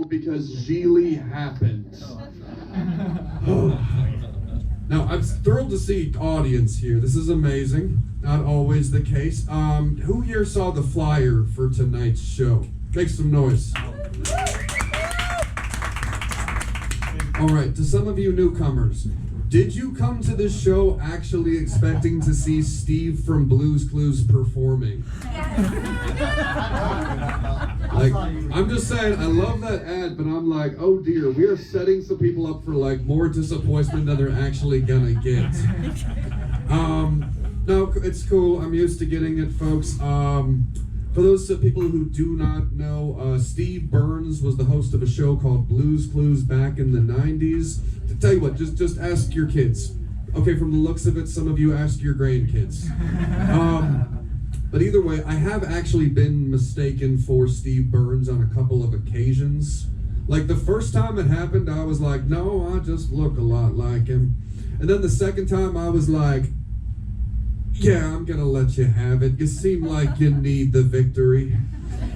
because Geely happened. Now, I'm thrilled to see audience here. This is amazing. Not always the case. Who here saw the flyer for tonight's show? Make some noise. All right, to some of you newcomers, did you come to this show actually expecting to see Steve from Blue's Clues performing? Like, I'm just saying, I love that ad, but I'm like, oh dear, we are setting some people up for like more disappointment than they're actually gonna get. No, it's cool. I'm used to getting it, folks. For those people who do not know, Steve Burns was the host of a show called Blue's Clues back in the 90s. To tell you what, just ask your kids. Okay, from the looks of it, some of you ask your grandkids. But either way, I have actually been mistaken for Steve Burns on a couple of occasions. Like the first time it happened, I was like, no, I just look a lot like him. And then the second time I was like, yeah, I'm gonna let you have it. You seem like you need the victory.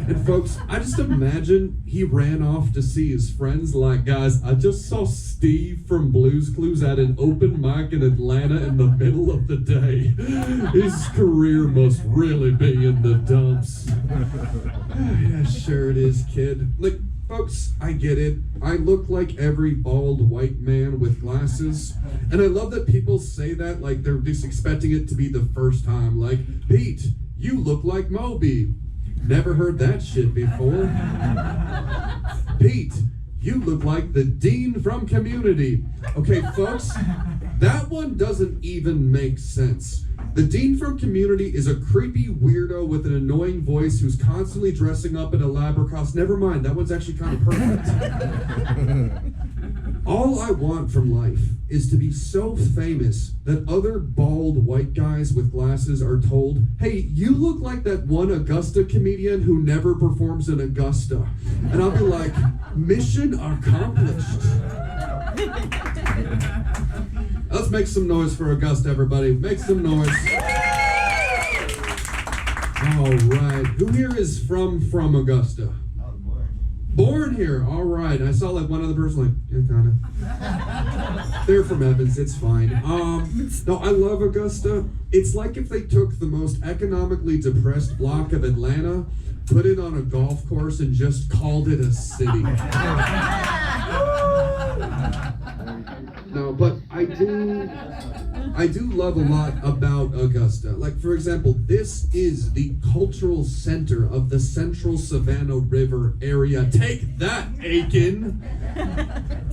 And folks, I just imagine he ran off to see his friends like, guys, I just saw Steve from Blue's Clues at an open mic in Atlanta in the middle of the day. His career must really be in the dumps. Yeah, sure it is, kid. Like, folks, I get it. I look like every bald white man with glasses. And I love that people say that like they're just expecting it to be the first time. Like, Pete, you look like Moby. Never heard that shit before. Pete, you look like the dean from Community. Okay, folks, that one doesn't even make sense. The dean from Community is a creepy weirdo with an annoying voice who's constantly dressing up in elaborate costumes. Never mind, that one's actually kind of perfect. All I want from life is to be so famous that other bald white guys with glasses are told, hey, you look like that one Augusta comedian who never performs in Augusta. And I'll be like, mission accomplished. Let's make some noise for Augusta, everybody. Make some noise. All right. Who here is from Augusta? Born here. All right. I saw like one other person like, yeah, kind of. They're from Evans. It's fine. No, I love Augusta. It's like if they took the most economically depressed block of Atlanta, put it on a golf course, and just called it a city. No, but I do love a lot about Augusta. Like, for example, this is the cultural center of the Central Savannah River area. Take that, Aiken!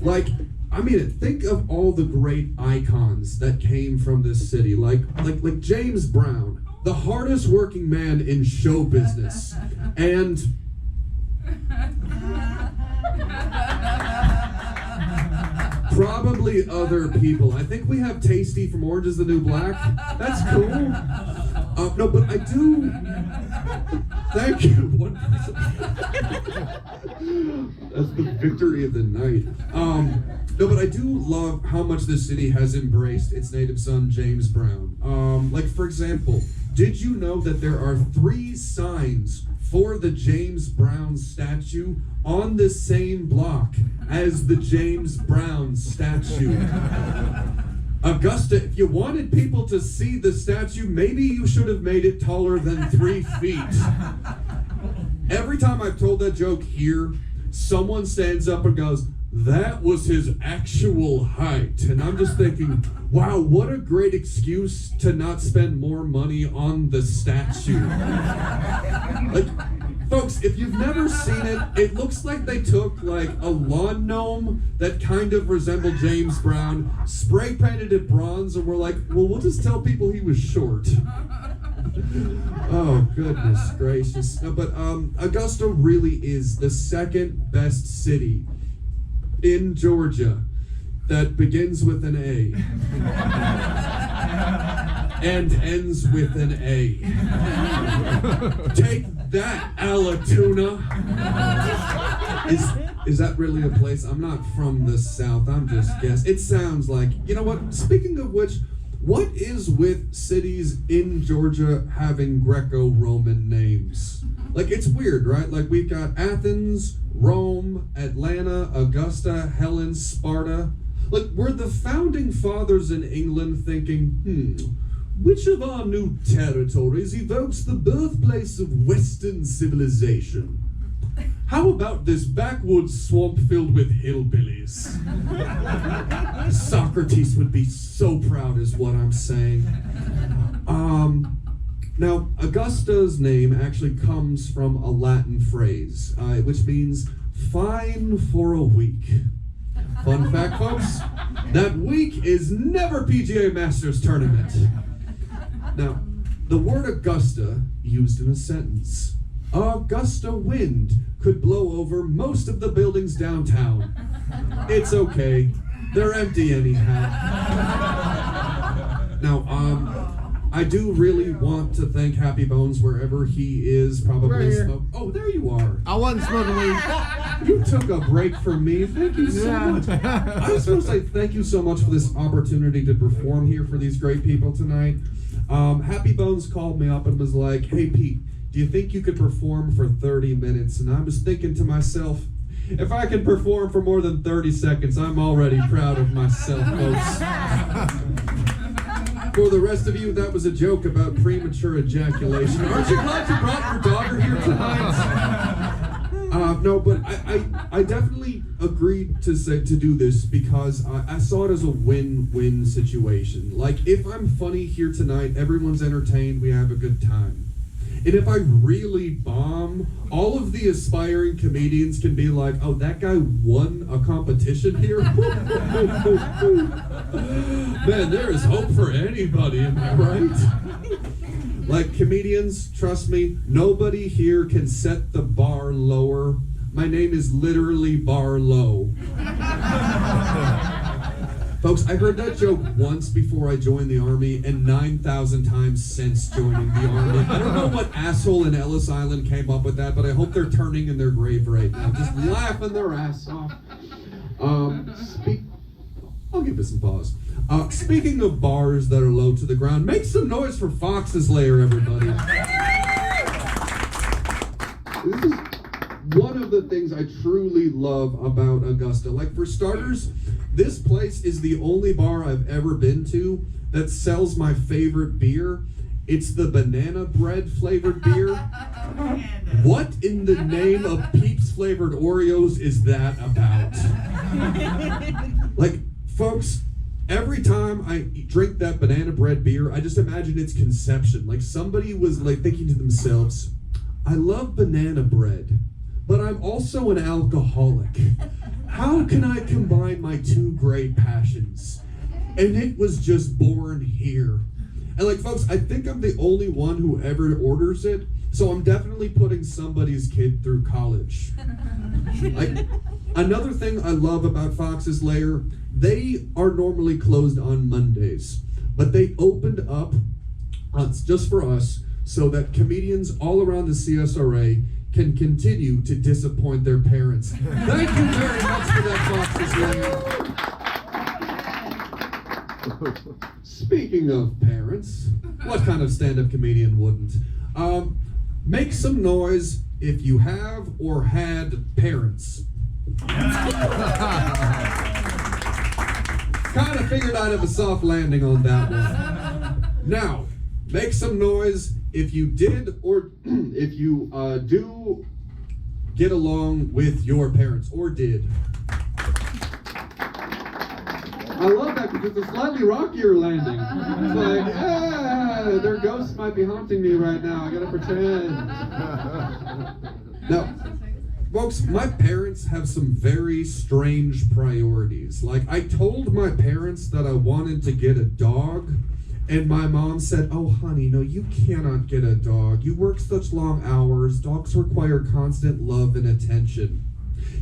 Like, I mean, think of all the great icons that came from this city. Like James Brown, the hardest working man in show business. And probably other people. I think we have Tasty from Orange is the New Black. That's cool. No, but I do. Thank you. One person. That's the victory of the night. No, but I do love how much this city has embraced its native son, James Brown. Like, for example, did you know that there are 3 signs for the James Brown statue on the same block as the James Brown statue? Augusta, if you wanted people to see the statue, maybe you should have made it taller than 3 feet. Every time I've told that joke here, someone stands up and goes, that was his actual height. And I'm just thinking, wow, what a great excuse to not spend more money on the statue. Like, folks, if you've never seen it, it looks like they took like a lawn gnome that kind of resembled James Brown, spray painted it bronze, and we're like, well, we'll just tell people he was short. Oh, goodness gracious. No, but Augusta really is the second best city in Georgia that begins with an A and ends with an A. Take that, Alatoona. Is that really a place? I'm not from the South. I'm just guessing. It sounds like, you know what? Speaking of which, what is with cities in Georgia having Greco-Roman names? Like, it's weird, right? Like, we've got Athens, Rome, Atlanta, Augusta, Helen, Sparta. Like, were the founding fathers in England thinking, which of our new territories evokes the birthplace of Western civilization? How about this backwoods swamp filled with hillbillies? Socrates would be so proud is what I'm saying. Now, Augusta's name actually comes from a Latin phrase, which means fine for a week. Fun fact, folks, that week is never PGA Masters Tournament. Now, the word Augusta, used in a sentence. A gust of wind could blow over most of the buildings downtown. It's okay, they're empty anyhow. Now, I do really want to thank Happy Bones wherever he is, probably smoking. Oh, there you are. I wasn't smoking weed. You took a break from me. Thank you so much. I just want to say thank you so much for this opportunity to perform here for these great people tonight. Happy Bones called me up and was like, hey, Pete, do you think you could perform for 30 minutes? And I was thinking to myself, if I can perform for more than 30 seconds, I'm already proud of myself, folks. For the rest of you, that was a joke about premature ejaculation. Aren't you glad you brought your daughter here tonight? No, but I definitely agreed to do this because I saw it as a win-win situation. Like, if I'm funny here tonight, everyone's entertained, we have a good time. And if I really bomb, all of the aspiring comedians can be like, oh, that guy won a competition here? Man, there is hope for anybody, am I right? Like, comedians, trust me, nobody here can set the bar lower. My name is literally Bar Low. Folks, I heard that joke once before I joined the Army and 9,000 times since joining the Army. I don't know what asshole in Ellis Island came up with that, but I hope they're turning in their grave right now, just laughing their ass off. I'll give it some pause. Speaking of bars that are low to the ground, make some noise for Fox's Lair, everybody. This is one of the things I truly love about Augusta. Like, for starters, this place is the only bar I've ever been to that sells my favorite beer. It's the banana bread flavored beer. What in the name of Peeps flavored Oreos is that about? Like, folks, every time I drink that banana bread beer, I just imagine its conception. Like, somebody was like thinking to themselves, I love banana bread, but I'm also an alcoholic. How can I combine my two great passions? And it was just born here. And like, folks, I think I'm the only one who ever orders it, so I'm definitely putting somebody's kid through college. Like, another thing I love about Fox's Lair, they are normally closed on Mondays, but they opened up just for us so that comedians all around the CSRA can continue to disappoint their parents. Thank you very much for that, Fox's Lair. Speaking of parents, what kind of stand-up comedian wouldn't? Make some noise if you have or had parents. Kind of figured I'd have a soft landing on that one. Now, make some noise if you did or if you do get along with your parents or did. I love that because it's a slightly rockier landing. It's like, yeah, their ghosts might be haunting me right now. I gotta pretend. Now, folks, my parents have some very strange priorities. Like, I told my parents that I wanted to get a dog, and my mom said, oh, honey, no, you cannot get a dog. You work such long hours. Dogs require constant love and attention.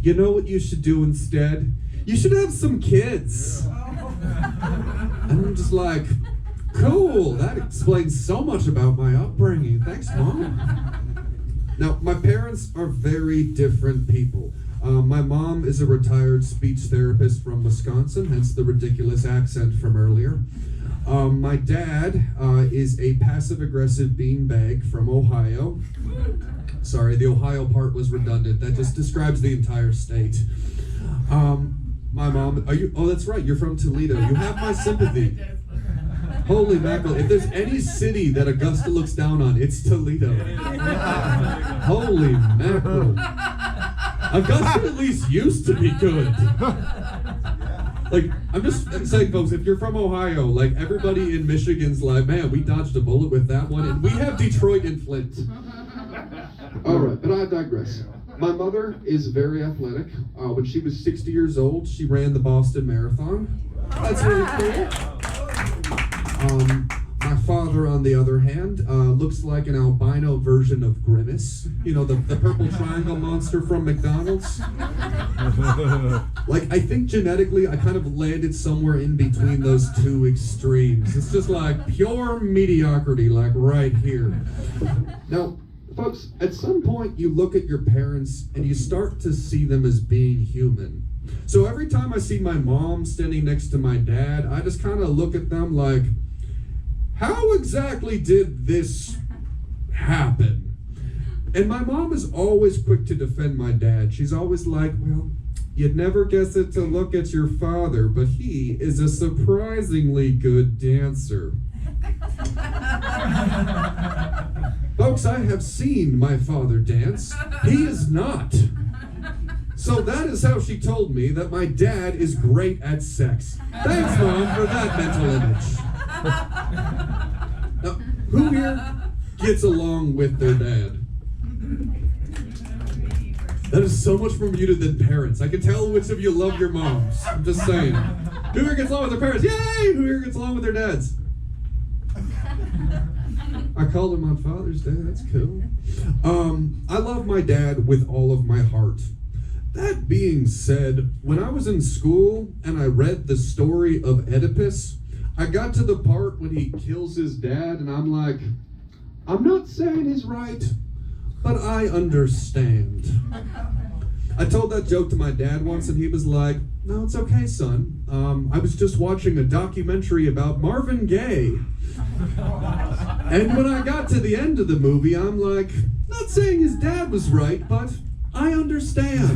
You know what you should do instead? You should have some kids. And I'm just like, cool, that explains so much about my upbringing. Thanks, Mom. Now, my parents are very different people. My mom is a retired speech therapist from Wisconsin, hence the ridiculous accent from earlier. My dad is a passive-aggressive beanbag from Ohio. Sorry, the Ohio part was redundant. That just describes the entire state. My mom, oh, that's right, you're from Toledo. You have my sympathy. Holy mackerel. If there's any city that Augusta looks down on, it's Toledo. Holy mackerel. Augusta at least used to be good. Like, I'm saying, folks, if you're from Ohio, like, everybody in Michigan's like, man, we dodged a bullet with that one, and we have Detroit and Flint. All right, but I digress. My mother is very athletic. When she was 60 years old, she ran the Boston Marathon. That's really cool. My father, on the other hand, looks like an albino version of Grimace. You know, the purple triangle monster from McDonald's. Like, I think genetically, I kind of landed somewhere in between those two extremes. It's just like pure mediocrity, like right here. Now, folks, at some point you look at your parents and you start to see them as being human. So every time I see my mom standing next to my dad, I just kind of look at them like, how exactly did this happen? And my mom is always quick to defend my dad. She's always like, well, you'd never guess it to look at your father, but he is a surprisingly good dancer. Folks, I have seen my father dance. He is not. So that is how she told me that my dad is great at sex. Thanks, Mom, for that mental image. Now, who here gets along with their dad? That is so much more muted than parents. I can tell which of you love your moms. I'm just saying. Who here gets along with their parents? Yay! Who here gets along with their dads? I called him on Father's Day. That's cool. I love my dad with all of my heart. That being said, when I was in school and I read the story of Oedipus, I got to the part when he kills his dad, and I'm like, I'm not saying he's right, but I understand. I told that joke to my dad once, and he was like, no, it's okay, son. I was just watching a documentary about Marvin Gaye. And when I got to the end of the movie, I'm like, not saying his dad was right, but I understand.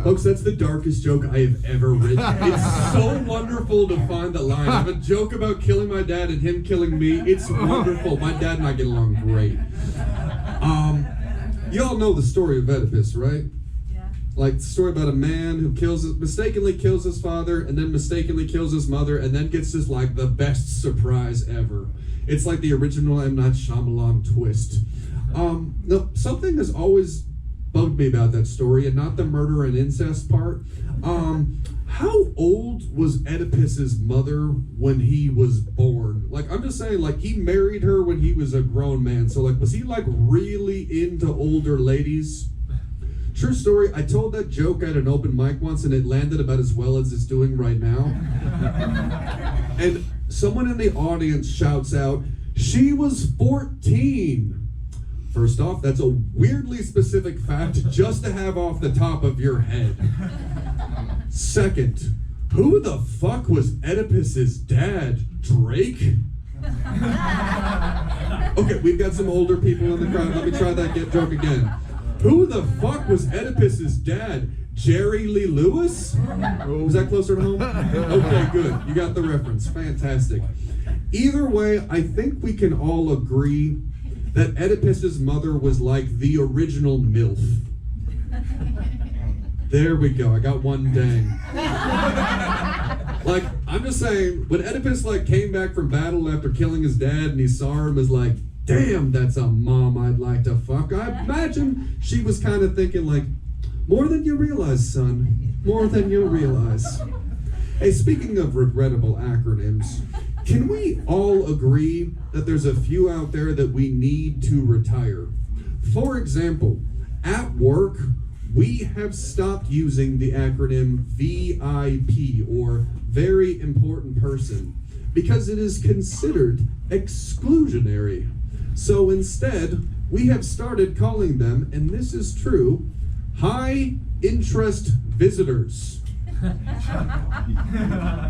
Folks, that's the darkest joke I have ever written. It's so wonderful to find the line. I have a joke about killing my dad and him killing me. It's wonderful. My dad and I get along great. You all know the story of Oedipus, right? Yeah. Like the story about a man who mistakenly kills his father and then mistakenly kills his mother and then gets this like the best surprise ever. It's like the original M. Night Shyamalan twist. No, something has always bugged me about that story, and not the murder and incest part. How old was Oedipus's mother when he was born? Like, I'm just saying, like, he married her when he was a grown man. So, like, was he, like, really into older ladies? True story, I told that joke at an open mic once, and it landed about as well as it's doing right now. And someone in the audience shouts out, she was 14. First off, that's a weirdly specific fact just to have off the top of your head. Second, who the fuck was Oedipus's dad? Drake? Okay, we've got some older people in the crowd. Let me try that joke again. Who the fuck was Oedipus's dad? Jerry Lee Lewis? Was that closer to home? Okay, good. You got the reference. Fantastic. Either way, I think we can all agree that Oedipus's mother was like the original MILF. There we go, I got one dang. Like, I'm just saying, when Oedipus like came back from battle after killing his dad and he saw her and was like, damn, that's a mom I'd like to fuck, I imagine she was kind of thinking like, more than you realize, son, more than you realize. Hey, speaking of regrettable acronyms, can we all agree that there's a few out there that we need to retire? For example, at work, we have stopped using the acronym VIP, or Very Important Person, because it is considered exclusionary. So instead, we have started calling them, and this is true, high interest visitors.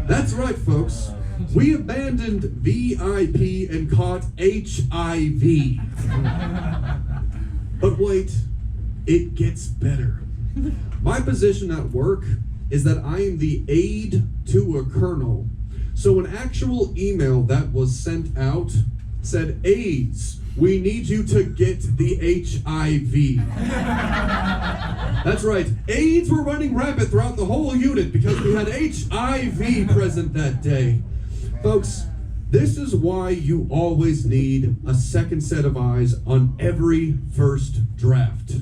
That's right, folks. We abandoned VIP and caught HIV. But wait, it gets better. My position at work is that I am the aide to a colonel. So an actual email that was sent out said, "Aides, we need you to get the HIV." That's right, AIDS were running rampant throughout the whole unit because we had HIV present that day. Folks, this is why you always need a second set of eyes on every first draft.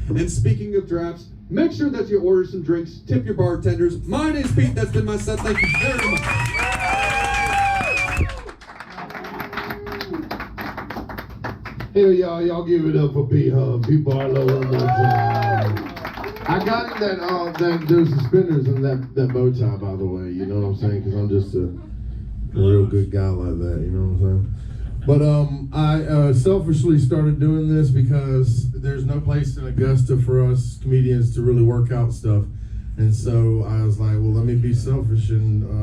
And speaking of drafts, make sure that you order some drinks, tip your bartenders. My name's Pete, that's been my set. Thank you very much. Hell, y'all give it up for Pete Hub. Pete Barlow one more time. I got him that those suspenders and that bow tie, by the way. You know what I'm saying? Because I'm just a real good guy like that. You know what I'm saying? But I selfishly started doing this because there's no place in Augusta for us comedians to really work out stuff, and so I was like, well, let me be selfish and.